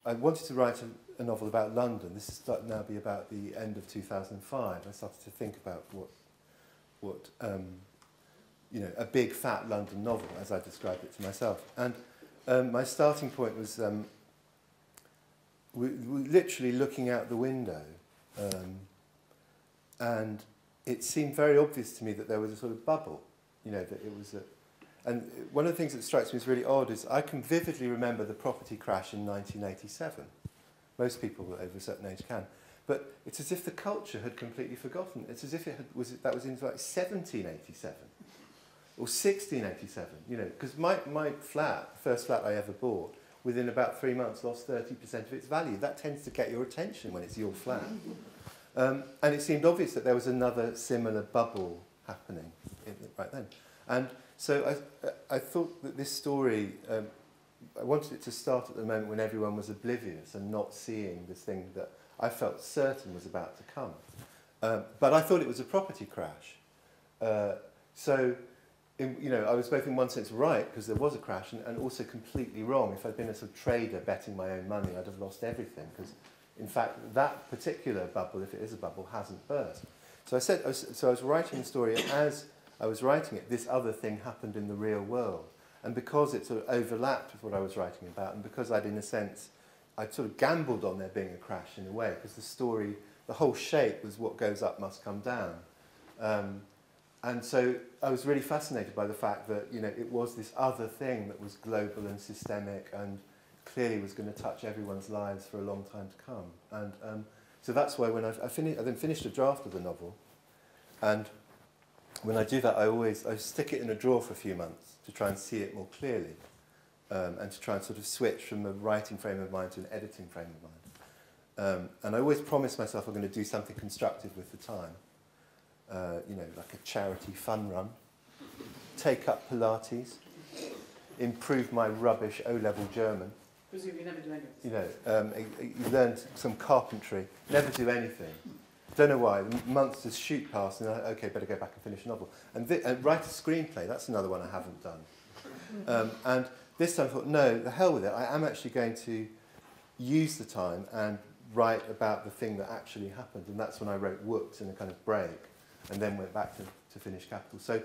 I wanted to write a novel about London. This is starting now be about the end of 2005. I started to think about what you know, a big fat London novel, as I described it to myself. And my starting point was we literally looking out the window, and it seemed very obvious to me that there was a sort of bubble, you know, that it was a. And one of the things that strikes me as really odd is I can vividly remember the property crash in 1987. Most people over a certain age can. But it's as if the culture had completely forgotten. It's as if that was in like 1787 or 1687, you know, because my flat, first flat I ever bought, within about 3 months lost 30% of its value. That tends to get your attention when it's your flat. And it seemed obvious that there was another similar bubble happening right then. And so I thought that this story, I wanted it to start at the moment when everyone was oblivious and not seeing this thing that I felt certain was about to come. But I thought it was a property crash. You know, I was both in one sense right, because there was a crash, and also completely wrong. If I'd been a sort of trader betting my own money, I'd have lost everything, because in fact, that particular bubble, if it is a bubble, hasn't burst. So I was writing the story, and as I was writing it, this other thing happened in the real world. And because it sort of overlapped with what I was writing about, and because I'd, in a sense, I'd sort of gambled on there being a crash in a way, because the story, the whole shape was what goes up must come down. And so I was really fascinated by the fact that, you know, it was this other thing that was global and systemic and clearly was going to touch everyone's lives for a long time to come. And so that's why when I then finished a draft of the novel, and when I do that, I stick it in a drawer for a few months to try and see it more clearly, and to try and sort of switch from a writing frame of mind to an editing frame of mind. And I always promise myself I'm going to do something constructive with the time. You know, like a charity fun run, take up Pilates, improve my rubbish O-level German. Presumably never do anything. You know, you learn some carpentry, never do anything. Don't know why. Months just shoot past, and okay, better go back and finish a novel. And write a screenplay. That's another one I haven't done. And this time I thought, no, the hell with it. I am actually going to use the time and write about the thing that actually happened. And that's when I wrote Whoops in a kind of break, and then went back to finish Capital. So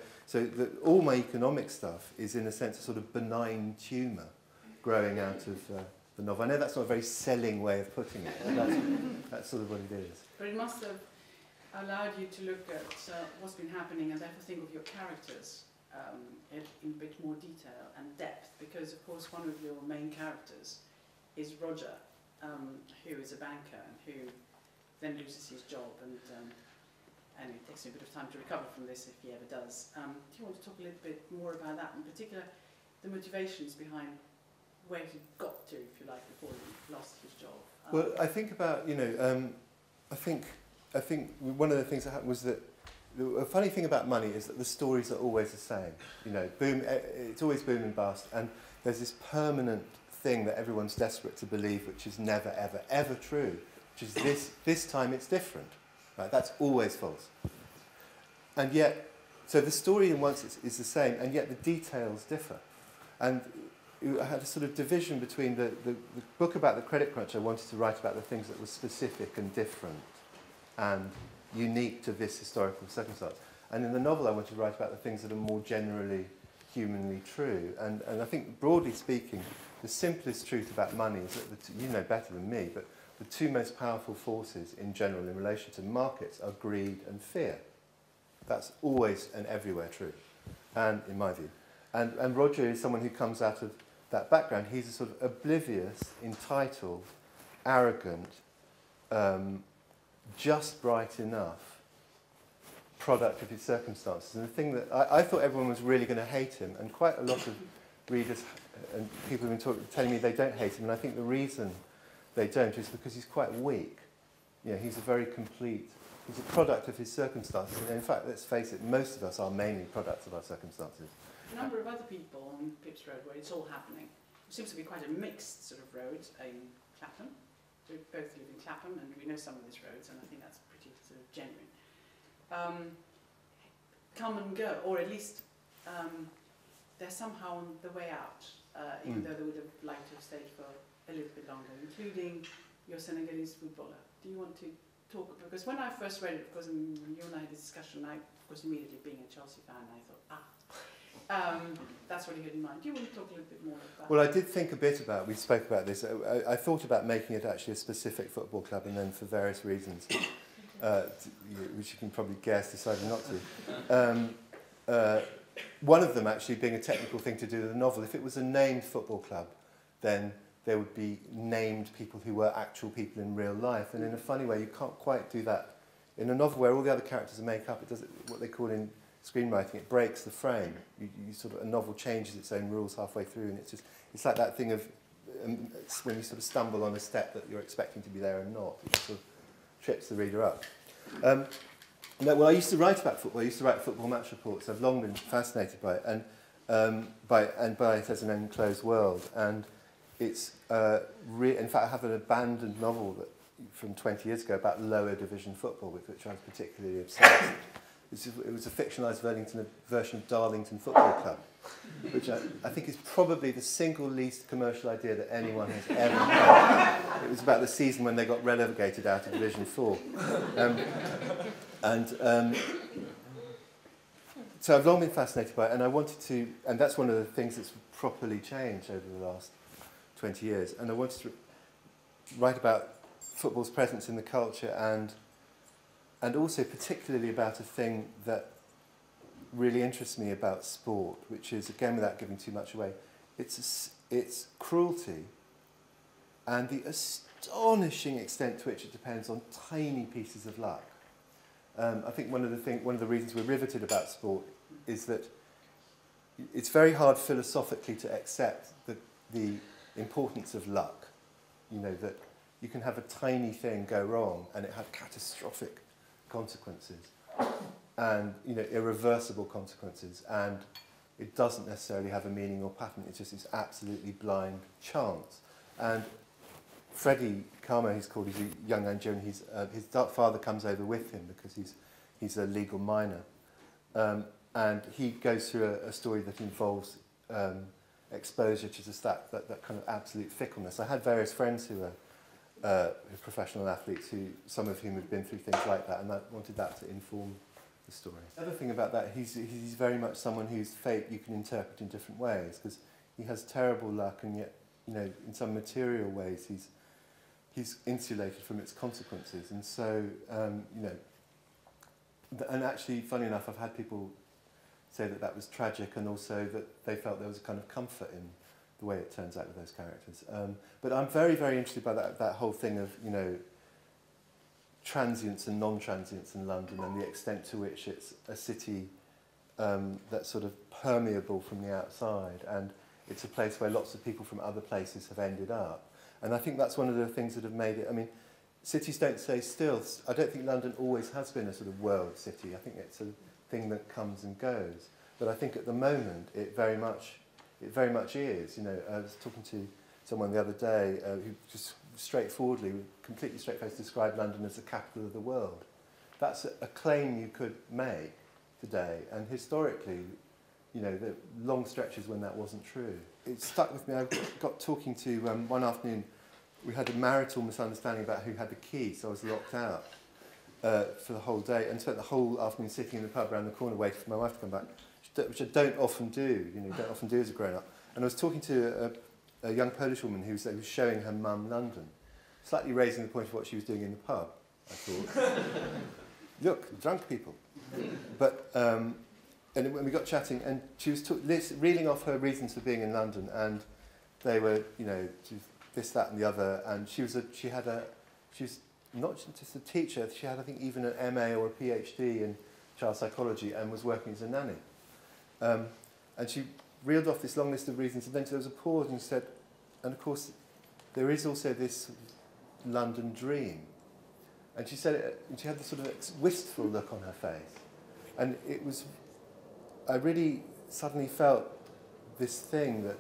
all my economic stuff is, in a sense, a sort of benign tumour growing out of the novel. I know that's not a very selling way of putting it, but that's sort of what it is. But it must have allowed you to look at what's been happening and therefore think of your characters in a bit more detail and depth, because, of course, one of your main characters is Roger, who is a banker and who then loses his job, and it takes him a bit of time to recover from this if he ever does. Do you want to talk a little bit more about that, in particular the motivations behind where he got to, if you like, before he lost his job? Well, I think about, you know, I think one of the things that happened was that the funny thing about money is that the stories are always the same. You know, boom, it's always boom and bust, and there's this permanent thing that everyone's desperate to believe, which is never, ever, ever true, which is this time it's different. Right? That's always false. And yet, so the story in one sense is the same, and yet the details differ. And I had a sort of division between the book about the credit crunch. I wanted to write about the things that were specific and different and unique to this historical circumstance. And in the novel, I wanted to write about the things that are more generally humanly true. And I think, broadly speaking, the simplest truth about money is that, you know better than me, but the two most powerful forces in general in relation to markets are greed and fear. That's always and everywhere true, and in my view. And Roger is someone who comes out of that background. He's a sort of oblivious, entitled, arrogant, just bright enough product of his circumstances. And the thing that I thought everyone was really going to hate him, and quite a lot of readers and people have been telling me they don't hate him, and I think the reason they don't is because he's quite weak. You know, he's a very complete, he's a product of his circumstances. And in fact, let's face it, most of us are mainly products of our circumstances. A number of other people on Pips Road where it's all happening. It seems to be quite a mixed sort of road in Clapham. We both live in Clapham, and we know some of these roads, and I think that's pretty sort of genuine. Come and go, or at least they're somehow on the way out, even though they would have liked to have stayed for a little bit longer, including your Senegalese footballer. Do you want to talk? Because when I first read it, of course, when you and I had a discussion, I, of course, immediately being a Chelsea fan, I thought, that's what you had in mind. Do you want to talk a little bit more about that? Well, I did think a bit about, we spoke about this, I thought about making it actually a specific football club, and then for various reasons, which you can probably guess, decided not to. One of them actually being a technical thing to do with the novel. If it was a named football club, then there would be named people who were actual people in real life. And in a funny way, you can't quite do that. In a novel where all the other characters are made up, it does what they call in screenwriting, it breaks the frame. You sort of, a novel changes its own rules halfway through, and it's like that thing of when you sort of stumble on a step that you're expecting to be there and not. It sort of trips the reader up. Well, I used to write about football. I used to write football match reports. I've long been fascinated by it, and by it as an enclosed world. And it's in fact, I have an abandoned novel from 20 years ago about lower division football, with which I was particularly obsessed. It was a fictionalised version of Darlington Football Club, which I think is probably the single least commercial idea that anyone has ever had. It was about the season when they got relegated out of Division 4. So I've long been fascinated by it, and I wanted to, and that's one of the things that's properly changed over the last 20 years, and I wanted to write about football's presence in the culture, and also particularly about a thing that really interests me about sport, which is, again, without giving too much away, it's cruelty and the astonishing extent to which it depends on tiny pieces of luck. I think one of the reasons we're riveted about sport is that it's very hard philosophically to accept the importance of luck. You know, that you can have a tiny thing go wrong and it have catastrophic consequences, and irreversible consequences, and it doesn't necessarily have a meaning or pattern. It's just this absolutely blind chance. And Freddie Carmo, he's called, he's a young Nigerian. His father comes over with him because he's a legal minor, and he goes through a story that involves exposure to just that kind of absolute fickleness. I had various friends who were professional athletes, some of whom had been through things like that, and I wanted that to inform the story. The other thing about that, he's very much someone whose fate you can interpret in different ways, because he has terrible luck, and yet, in some material ways, he's insulated from its consequences. And so, and actually, funny enough, I've had people say that was tragic, and also that they felt there was a kind of comfort in the way it turns out with those characters. But I'm very, very interested by that whole thing of, transience and non-transience in London, and the extent to which it's a city that's sort of permeable from the outside, and it's a place where lots of people from other places have ended up. And I think that's one of the things that have made it, I mean, cities don't stay still. I don't think London always has been a sort of world city. I think it's a thing that comes and goes. But I think at the moment it very much is. I was talking to someone the other day who just straightforwardly, completely straight-faced, described London as the capital of the world. That's a claim you could make today, and historically, the long stretches when that wasn't true. It stuck with me. I got talking to, one afternoon, we had a marital misunderstanding about who had the key, so I was locked out for the whole day, and spent the whole afternoon sitting in the pub around the corner waiting for my wife to come back, which I don't often do, don't often do as a grown-up. And I was talking to a young Polish woman who was showing her mum London, slightly raising the point of what she was doing in the pub, I thought. Look, drunk people. But, and when we got chatting, and she was reeling off her reasons for being in London, and they were, this, that, and the other, and she was not just a teacher, she had, I think, even an MA or a PhD in child psychology, and was working as a nanny. And she reeled off this long list of reasons, and then there was a pause, and she said, and of course, there is also this London dream. And she said it, and she had this sort of wistful look on her face. And it was, I really suddenly felt this thing that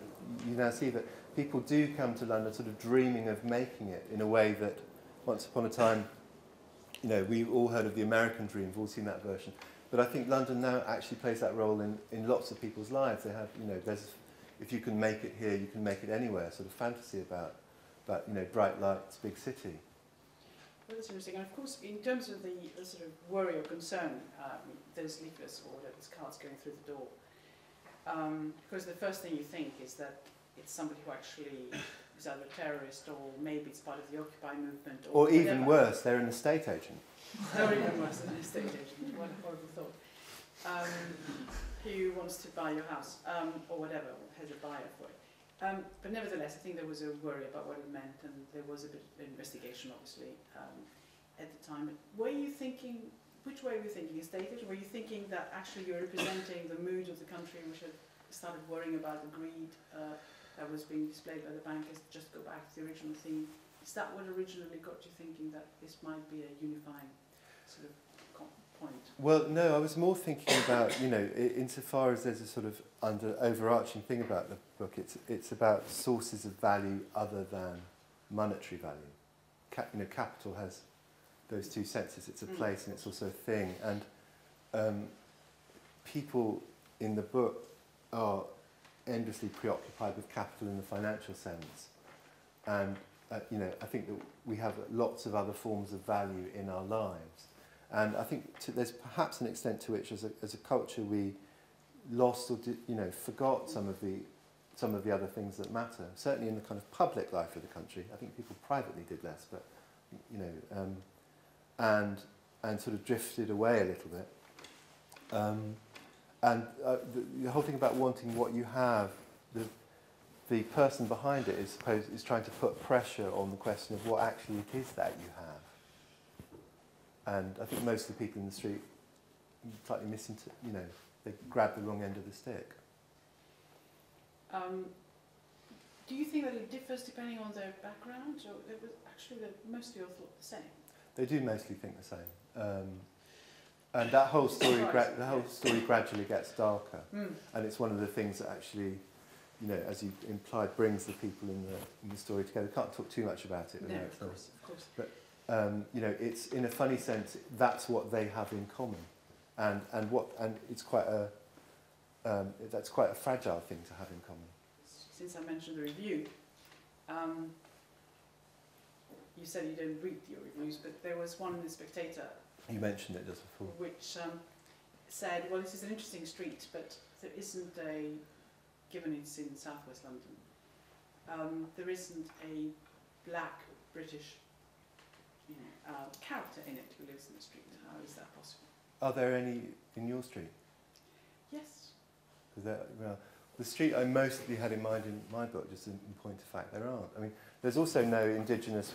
you now see, that people do come to London sort of dreaming of making it in a way that once upon a time, we all heard of the American dream, we've all seen that version. But I think London now actually plays that role in lots of people's lives. They have, there's, if you can make it here, you can make it anywhere, sort of fantasy about but bright lights, big city. Well, that's interesting. And of course, in terms of the sort of worry or concern, those leaflets or those cards going through the door, because the first thing you think is that it's somebody who actually is either a terrorist or maybe it's part of the Occupy movement. Or even worse, they're an estate agent. Or even worse than an estate agent. What a horrible thought. Who wants to buy your house, or whatever, or has a buyer for it. But nevertheless, I think there was a worry about what it meant, and there was a bit of investigation, obviously, at the time. But were you thinking, which way were you thinking? Estate agent? Were you thinking that actually you're representing the mood of the country, which had started worrying about the greed that was being displayed by the bankers? Just go back to the original theme. Is that what originally got you thinking that this might be a unifying sort of point? Well, no, I was more thinking about, insofar as there's a sort of overarching thing about the book, it's about sources of value other than monetary value. Capital has those two senses. It's a place and it's also a thing. And people in the book are endlessly preoccupied with capital in the financial sense. And, I think that we have lots of other forms of value in our lives. And I think there's perhaps an extent to which, as a culture, we lost or forgot some of the other things that matter. Certainly in the kind of public life of the country, I think people privately did less, but and sort of drifted away a little bit. The whole thing about wanting what you have, the person behind it is trying to put pressure on the question of what actually it is that you have. And I think most of the people in the street slightly they grab the wrong end of the stick. Do you think that it differs depending on their background, or it was actually that mostly all thought the same? They do mostly think the same. And that whole story, story gradually gets darker. And it's one of the things that actually, as you implied, brings the people in the story together. Can't talk too much about it. No, of course. But it's in a funny sense that's what they have in common, and it's quite that's quite a fragile thing to have in common. Since I mentioned the review, you said you didn't read your reviews, but there was one in the Spectator. You mentioned it just before. Which said, well, this is an interesting street, but there isn't given it's in southwest London, there isn't a black British character in it who lives in the street. How is that possible? Are there any in your street? Yes. The street I mostly had in mind in my book, just in point of fact, there aren't. I mean, there's also no indigenous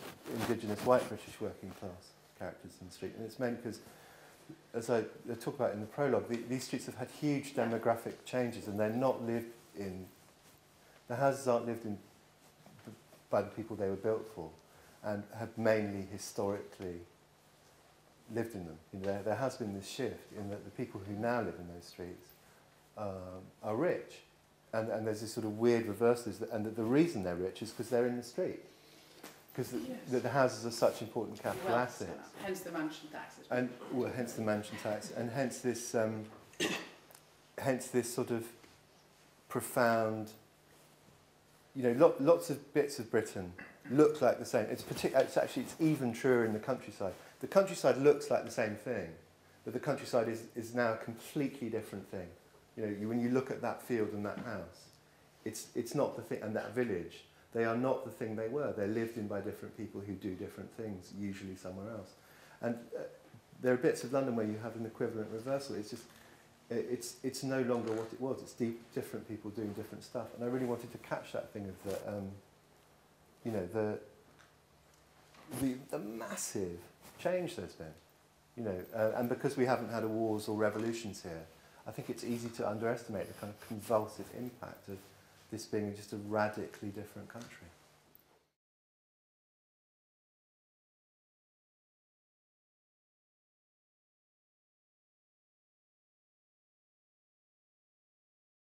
white British working class characters in the street, and it's mainly because, as I talk about in the prologue, these streets have had huge demographic changes, and they're not lived in. The houses aren't lived in by the people they were built for, and have mainly historically lived in them. There has been this shift in that the people who now live in those streets are rich, and there's this sort of weird reversal, and that the reason they're rich is because they're in the street, because the houses are such important capital assets. Hence the mansion tax. And hence the mansion tax, and hence this sort of profound. Lots of bits of Britain look like the same. It's even truer in the countryside. The countryside looks like the same thing, but the countryside is now a completely different thing. When you look at that field and that house, it's not the thing, and that village, they are not the thing they were. They're lived in by different people who do different things, usually somewhere else. And there are bits of London where you have an equivalent reversal. It's just, it's no longer what it was. It's different people doing different stuff. And I really wanted to catch that thing of the massive change there's been. And because we haven't had wars or revolutions here, I think it's easy to underestimate the kind of convulsive impact of this being just a radically different country.